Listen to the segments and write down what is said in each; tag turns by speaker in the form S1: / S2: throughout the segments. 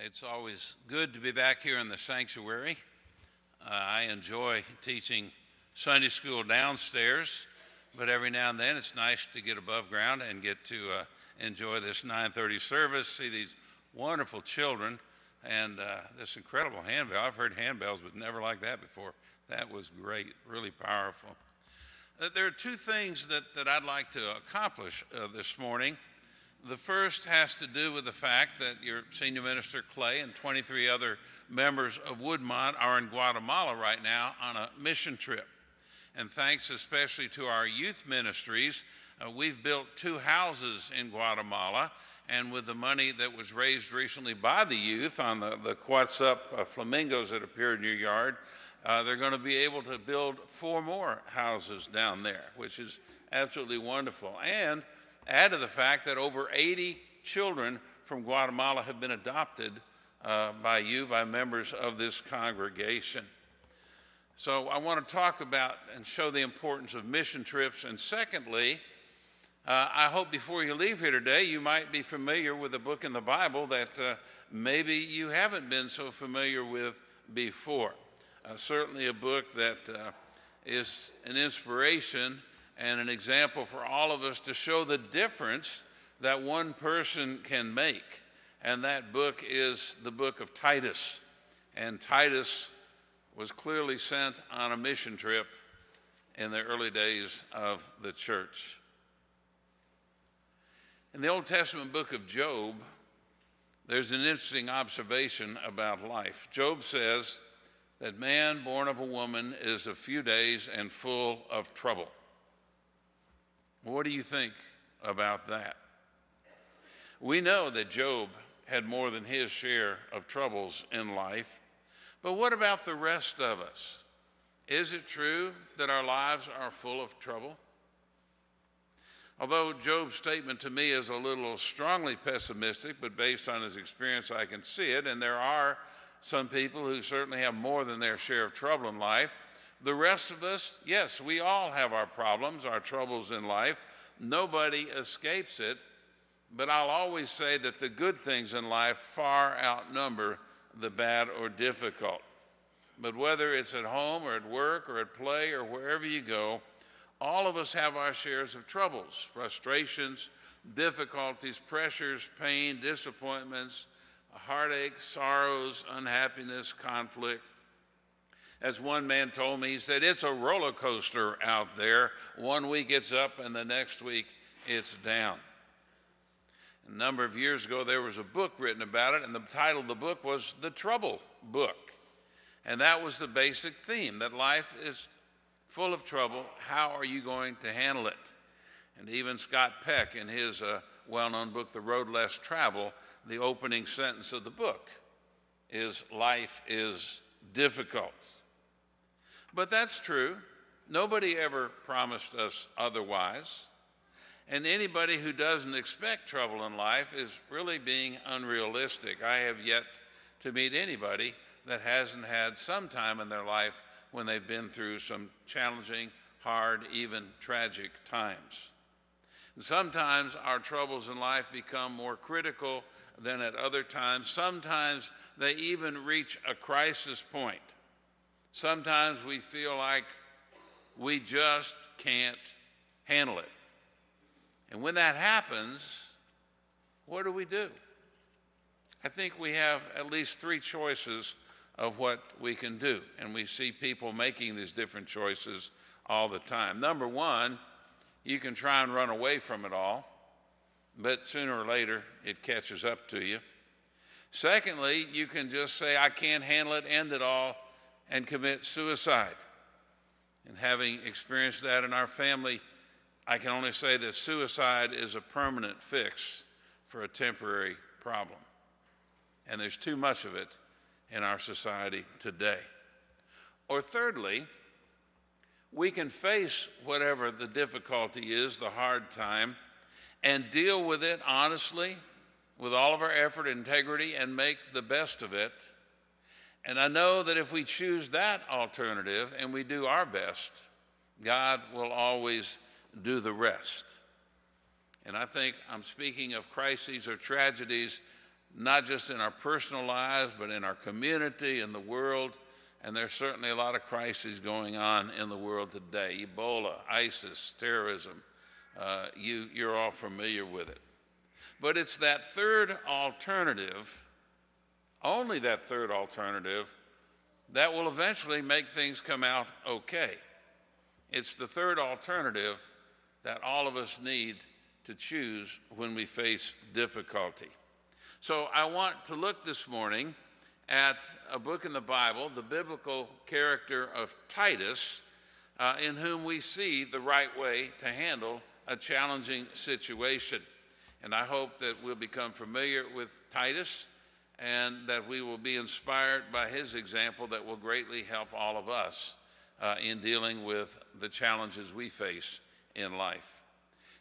S1: It's always good to be back here in the sanctuary. I enjoy teaching Sunday school downstairs, but every now and then it's nice to get above ground and get to enjoy this 9:30 service, see these wonderful children, and this incredible handbell. I've heard handbells, but never like that before. That was great, really powerful. There are two things that I'd like to accomplish this morning. The first has to do with the fact that your senior minister, Clay, and 23 other members of Woodmont are in Guatemala right now on a mission trip. And thanks especially to our youth ministries, we've built 2 houses in Guatemala. And with the money that was raised recently by the youth on the Quats Up flamingos that appeared in your yard, they're going to be able to build 4 more houses down there, which is absolutely wonderful. And add to the fact that over 80 children from Guatemala have been adopted by members of this congregation. So I want to talk about and show the importance of mission trips. And secondly, I hope before you leave here today, you might be familiar with a book in the Bible that maybe you haven't been so familiar with before. Certainly a book that is an inspiration and an example for all of us to show the difference that one person can make. And that book is the book of Titus. And Titus was clearly sent on a mission trip in the early days of the church. In the Old Testament book of Job, there's an interesting observation about life. Job says that man born of a woman is a few days and full of trouble. What do you think about that? We know that Job had more than his share of troubles in life, but what about the rest of us? Is it true that our lives are full of trouble? Although Job's statement to me is a little strongly pessimistic, but based on his experience I can see it, and there are some people who certainly have more than their share of trouble in life. The rest of us, yes, we all have our problems, our troubles in life. Nobody escapes it, but I'll always say that the good things in life far outnumber the bad or difficult. But whether it's at home or at work or at play or wherever you go, all of us have our shares of troubles, frustrations, difficulties, pressures, pain, disappointments, heartache, sorrows, unhappiness, conflict. As one man told me, he said, it's a roller coaster out there. One week it's up and the next week it's down. A number of years ago, there was a book written about it, and the title of the book was The Trouble Book. And that was the basic theme, that life is full of trouble. How are you going to handle it? And even Scott Peck, in his well-known book, The Road Less Traveled, the opening sentence of the book is, life is difficult. But that's true. Nobody ever promised us otherwise. And anybody who doesn't expect trouble in life is really being unrealistic. I have yet to meet anybody that hasn't had some time in their life when they've been through some challenging, hard, even tragic times. Sometimes our troubles in life become more critical than at other times. Sometimes they even reach a crisis point. Sometimes we feel like we just can't handle it. And when that happens, what do? I think we have at least 3 choices of what we can do. And we see people making these different choices all the time. Number 1, you can try and run away from it all, but sooner or later it catches up to you. Secondly, you can just say, I can't handle it, end it all, and commit suicide. And having experienced that in our family, I can only say that suicide is a permanent fix for a temporary problem. And there's too much of it in our society today. Or thirdly, we can face whatever the difficulty is, the hard time, and deal with it honestly, with all of our effort and integrity, and make the best of it. And I know that if we choose that alternative and we do our best, God will always do the rest. And I think I'm speaking of crises or tragedies not just in our personal lives, but in our community, in the world. And there's certainly a lot of crises going on in the world today. Ebola, ISIS, terrorism, you're all familiar with it. But it's that third alternative, only that third alternative, that will eventually make things come out okay. It's the third alternative that all of us need to choose when we face difficulty. So I want to look this morning at a book in the Bible, the biblical character of Titus, in whom we see the right way to handle a challenging situation. And I hope that we'll become familiar with Titus and that we will be inspired by his example that will greatly help all of us in dealing with the challenges we face in life.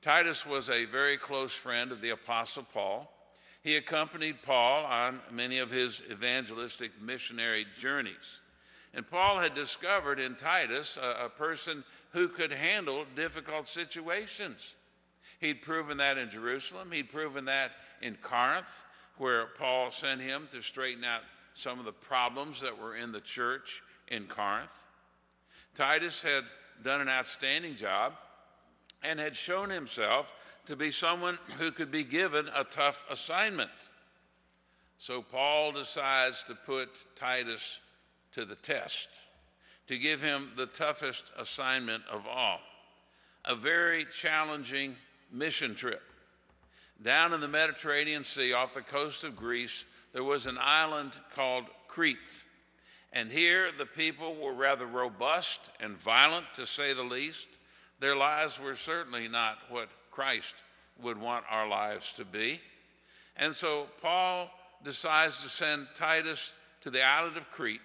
S1: Titus was a very close friend of the Apostle Paul. He accompanied Paul on many of his evangelistic missionary journeys. And Paul had discovered in Titus a person who could handle difficult situations. He'd proven that in Jerusalem. He'd proven that in Corinth, where Paul sent him to straighten out some of the problems that were in the church in Corinth. Titus had done an outstanding job and had shown himself to be someone who could be given a tough assignment. So Paul decides to put Titus to the test, to give him the toughest assignment of all, a very challenging mission trip. Down in the Mediterranean Sea off the coast of Greece, there was an island called Crete. And here the people were rather robust and violent, to say the least. Their lives were certainly not what Christ would want our lives to be. And so Paul decides to send Titus to the island of Crete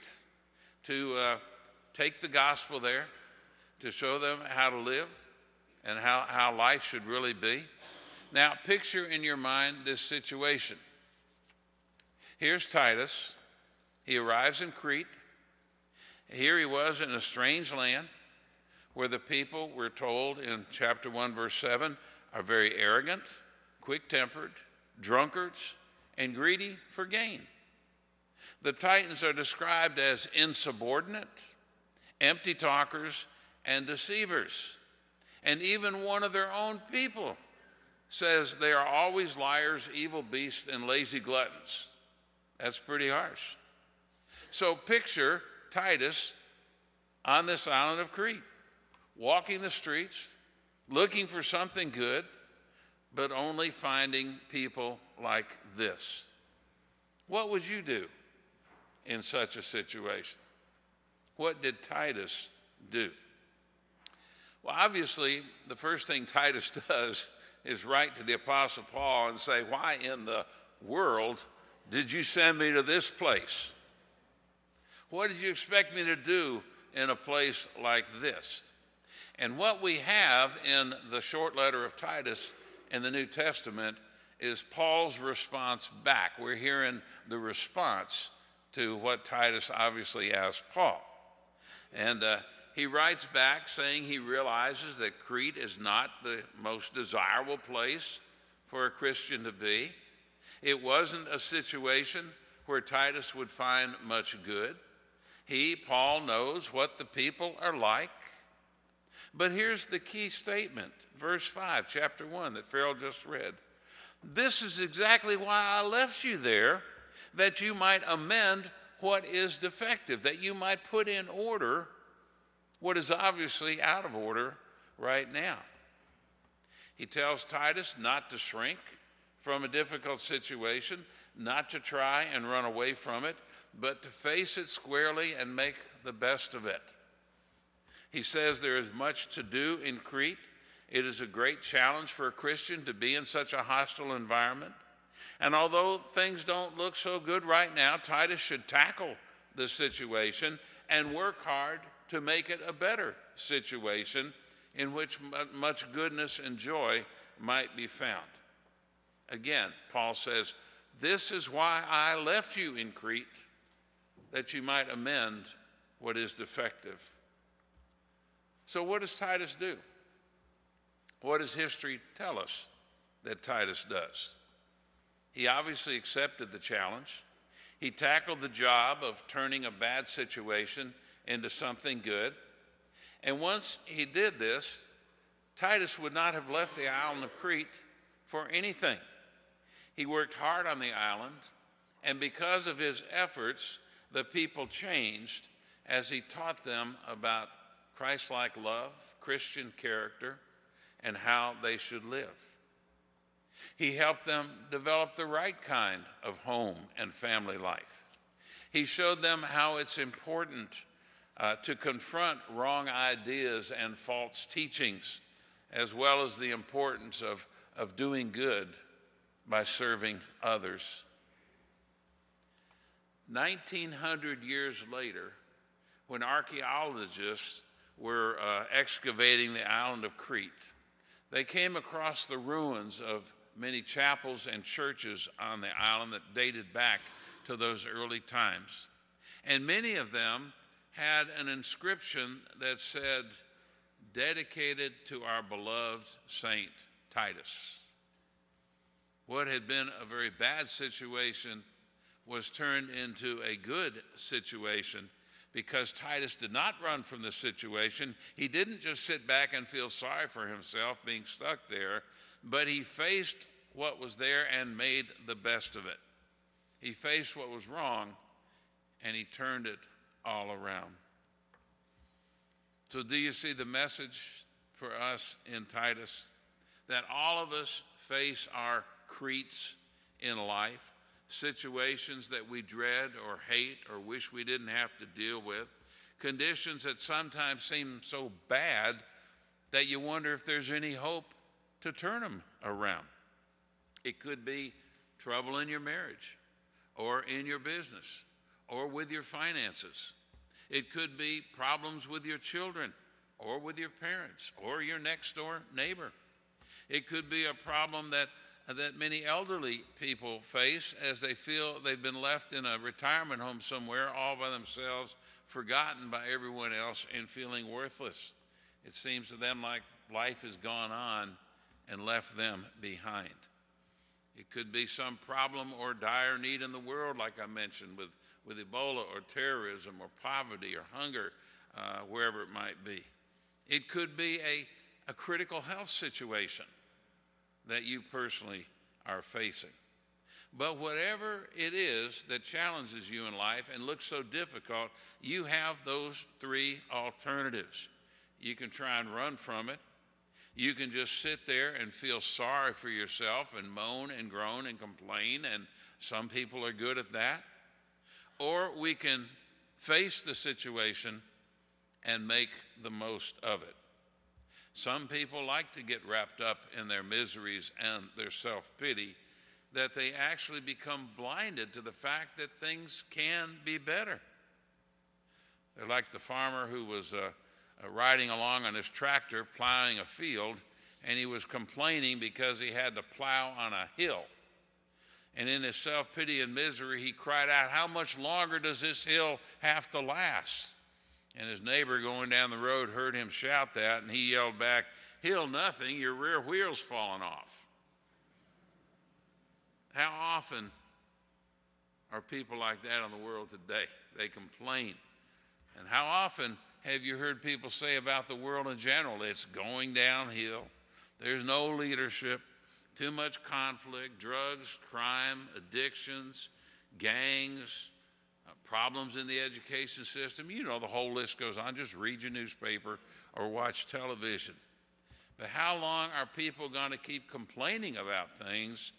S1: to take the gospel there, to show them how to live and how life should really be. Now, picture in your mind this situation. Here's Titus. He arrives in Crete. Here he was in a strange land where the people, we're told in chapter 1, verse 7, are very arrogant, quick-tempered, drunkards, and greedy for gain. The Titans are described as insubordinate, empty talkers, and deceivers. And even one of their own people says they are always liars, evil beasts, and lazy gluttons. That's pretty harsh. So picture Titus on this island of Crete, walking the streets, looking for something good, but only finding people like this. What would you do in such a situation? What did Titus do? Well, obviously, the first thing Titus does is write to the Apostle Paul and say, why in the world did you send me to this place? What did you expect me to do in a place like this? And what we have in the short letter of Titus in the New Testament is Paul's response back. We're hearing the response to what Titus obviously asked Paul. And he writes back saying he realizes that Crete is not the most desirable place for a Christian to be. It wasn't a situation where Titus would find much good. Paul, knows what the people are like. But here's the key statement, verse 5, chapter 1, that Farrell just read. This is exactly why I left you there, that you might amend what is defective, that you might put in order what is obviously out of order right now. He tells Titus not to shrink from a difficult situation, not to try and run away from it, but to face it squarely and make the best of it. He says there is much to do in Crete. It is a great challenge for a Christian to be in such a hostile environment. And although things don't look so good right now, Titus should tackle the situation and work hard to make it a better situation in which much goodness and joy might be found. Again, Paul says, this is why I left you in Crete, that you might amend what is defective. So what does Titus do? What does history tell us that Titus does? He obviously accepted the challenge. He tackled the job of turning a bad situation into something good. And once he did this, Titus would not have left the island of Crete for anything. He worked hard on the island, and because of his efforts, the people changed as he taught them about Christ-like love, Christian character, and how they should live. He helped them develop the right kind of home and family life. He showed them how it's important to confront wrong ideas and false teachings, as well as the importance of doing good by serving others. 1900 years later, when archaeologists were excavating the island of Crete, they came across the ruins of many chapels and churches on the island that dated back to those early times. And many of them had an inscription that said, "Dedicated to our beloved Saint Titus." What had been a very bad situation was turned into a good situation because Titus did not run from the situation. He didn't just sit back and feel sorry for himself being stuck there, but he faced what was there and made the best of it. He faced what was wrong, and he turned it all around. So do you see the message for us in Titus? That all of us face our Cretes in life, situations that we dread or hate or wish we didn't have to deal with, conditions that sometimes seem so bad that you wonder if there's any hope to turn them around. It could be trouble in your marriage or in your business or with your finances. It could be problems with your children or with your parents or your next door neighbor. It could be a problem that many elderly people face as they feel they've been left in a retirement home somewhere all by themselves, forgotten by everyone else and feeling worthless. It seems to them like life has gone on and left them behind. It could be some problem or dire need in the world, like I mentioned, with Ebola or terrorism or poverty or hunger, wherever it might be. It could be a critical health situation that you personally are facing. But whatever it is that challenges you in life and looks so difficult, you have those three alternatives. You can try and run from it. You can just sit there and feel sorry for yourself and moan and groan and complain, and some people are good at that. Or we can face the situation and make the most of it. Some people like to get wrapped up in their miseries and their self-pity that they actually become blinded to the fact that things can be better. They're like the farmer who was riding along on his tractor plowing a field, and he was complaining because he had to plow on a hill. And in his self-pity and misery, he cried out, "How much longer does this hill have to last?" And his neighbor going down the road heard him shout that, and he yelled back, "Hill nothing, your rear wheel's falling off." How often are people like that in the world today? They complain. And how often have you heard people say about the world in general? It's going downhill. There's no leadership, too much conflict, drugs, crime, addictions, gangs, problems in the education system. You know, the whole list goes on. Just read your newspaper or watch television. But how long are people going to keep complaining about things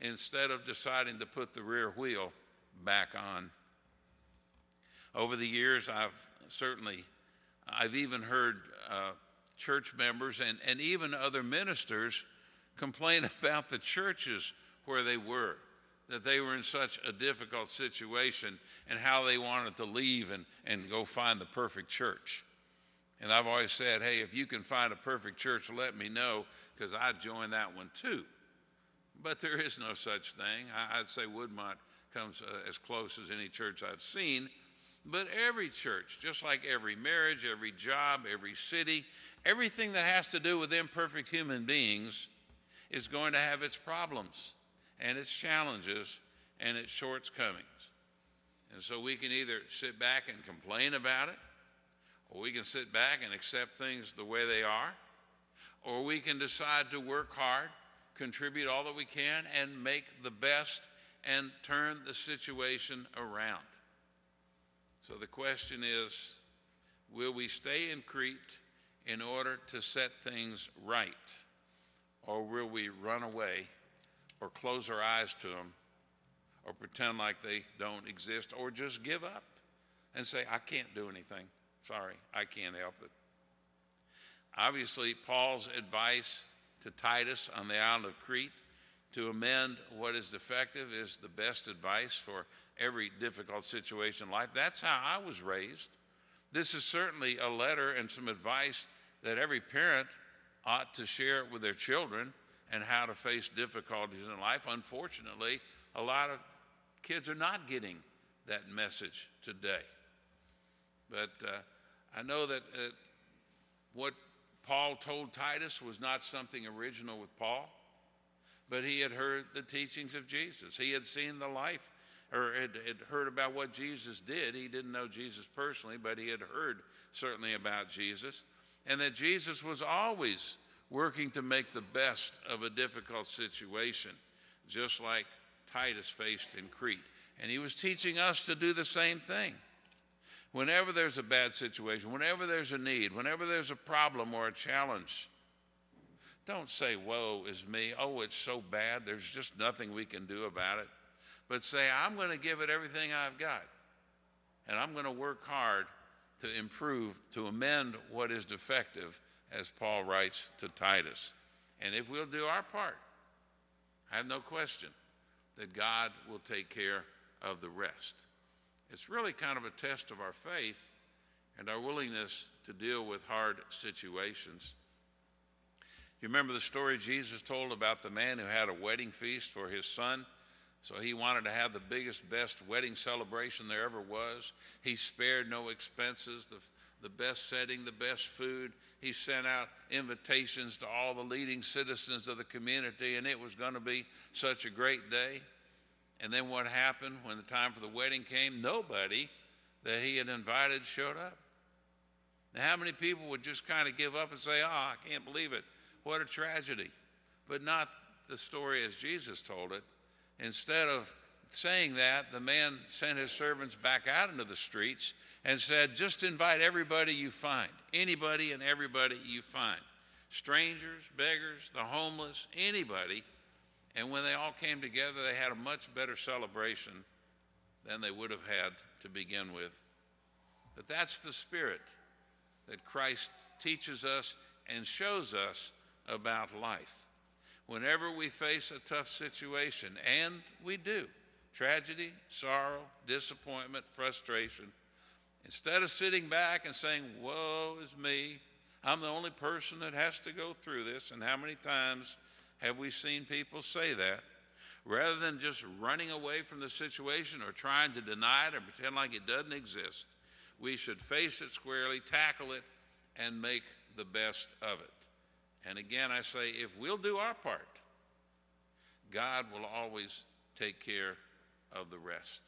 S1: instead of deciding to put the rear wheel back on? Over the years, I've even heard church members and even other ministers complain about the churches where they were, that they were in such a difficult situation and how they wanted to leave and go find the perfect church. And I've always said, hey, if you can find a perfect church, let me know, because I'd join that one too. But there is no such thing. I'd say Woodmont comes as close as any church I've seen. But every church, just like every marriage, every job, every city, everything that has to do with imperfect human beings is going to have its problems. and its challenges and its shortcomings. And so we can either sit back and complain about it, or we can sit back and accept things the way they are, or we can decide to work hard, contribute all that we can, and make the best and turn the situation around. So the question is, will we stay in Crete in order to set things right, or will we run away or close our eyes to them or pretend like they don't exist, or just give up and say, I can't do anything. Sorry, I can't help it. Obviously, Paul's advice to Titus on the island of Crete to amend what is defective is the best advice for every difficult situation in life. That's how I was raised. This is certainly a letter and some advice that every parent ought to share with their children and how to face difficulties in life. Unfortunately, a lot of kids are not getting that message today. But I know that what Paul told Titus was not something original with Paul, but he had heard the teachings of Jesus. He had seen the life, or had heard about what Jesus did. He didn't know Jesus personally, but he had heard certainly about Jesus, and that Jesus was always working to make the best of a difficult situation, just like Titus faced in Crete. And he was teaching us to do the same thing. Whenever there's a bad situation, whenever there's a need, whenever there's a problem or a challenge, don't say, woe is me. Oh, it's so bad. There's just nothing we can do about it. But say, I'm going to give it everything I've got. And I'm going to work hard to improve, to amend what is defective, as Paul writes to Titus. And if we'll do our part, I have no question that God will take care of the rest. It's really kind of a test of our faith and our willingness to deal with hard situations. You remember the story Jesus told about the man who had a wedding feast for his son? So he wanted to have the biggest, best wedding celebration there ever was. He spared no expenses, the best setting, the best food. He sent out invitations to all the leading citizens of the community, and it was going to be such a great day. And then what happened when the time for the wedding came? Nobody that he had invited showed up. Now, how many people would just kind of give up and say, oh, I can't believe it. What a tragedy. But not the story as Jesus told it. Instead of saying that, the man sent his servants back out into the streets and said, just invite everybody you find, anybody and everybody you find, strangers, beggars, the homeless, anybody. And when they all came together, they had a much better celebration than they would have had to begin with. But that's the spirit that Christ teaches us and shows us about life. Whenever we face a tough situation, and we do, tragedy, sorrow, disappointment, frustration, instead of sitting back and saying, woe is me, I'm the only person that has to go through this, and how many times have we seen people say that? Rather than just running away from the situation or trying to deny it or pretend like it doesn't exist, we should face it squarely, tackle it, and make the best of it. And again, I say, if we'll do our part, God will always take care of the rest.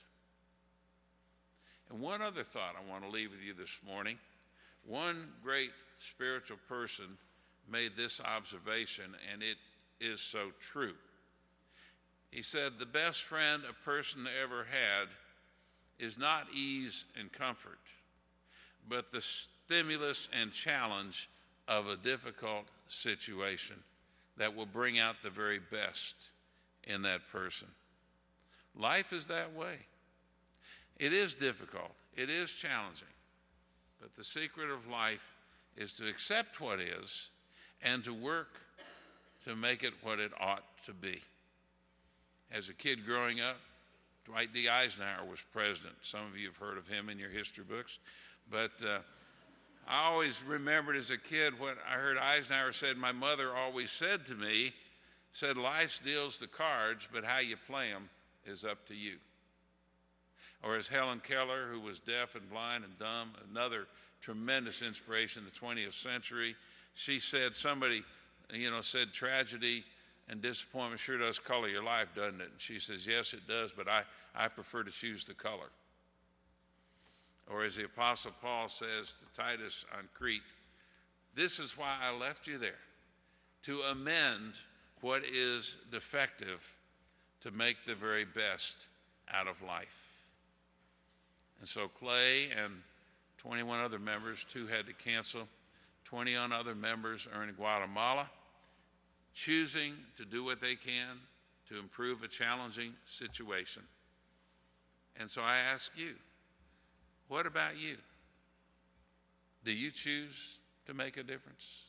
S1: And one other thought I want to leave with you this morning. One great spiritual person made this observation, and it is so true. He said, the best friend a person ever had is not ease and comfort, but the stimulus and challenge of a difficult situation that will bring out the very best in that person. Life is that way. It is difficult. It is challenging. But the secret of life is to accept what is and to work to make it what it ought to be. As a kid growing up, Dwight D. Eisenhower was president. Some of you have heard of him in your history books. But I always remembered as a kid what I heard Eisenhower said. My mother always said to me, said, life deals the cards, but how you play them is up to you. Or as Helen Keller, who was deaf and blind and dumb, another tremendous inspiration in the 20th century, she said, somebody, said tragedy and disappointment sure does color your life, doesn't it? And she says, yes, it does, but I prefer to choose the color. Or as the Apostle Paul says to Titus on Crete, this is why I left you there, to amend what is defective, to make the very best out of life. And so Clay and 21 other members, 2 had to cancel, 20 other members are in Guatemala, choosing to do what they can to improve a challenging situation. And so I ask you, what about you? Do you choose to make a difference?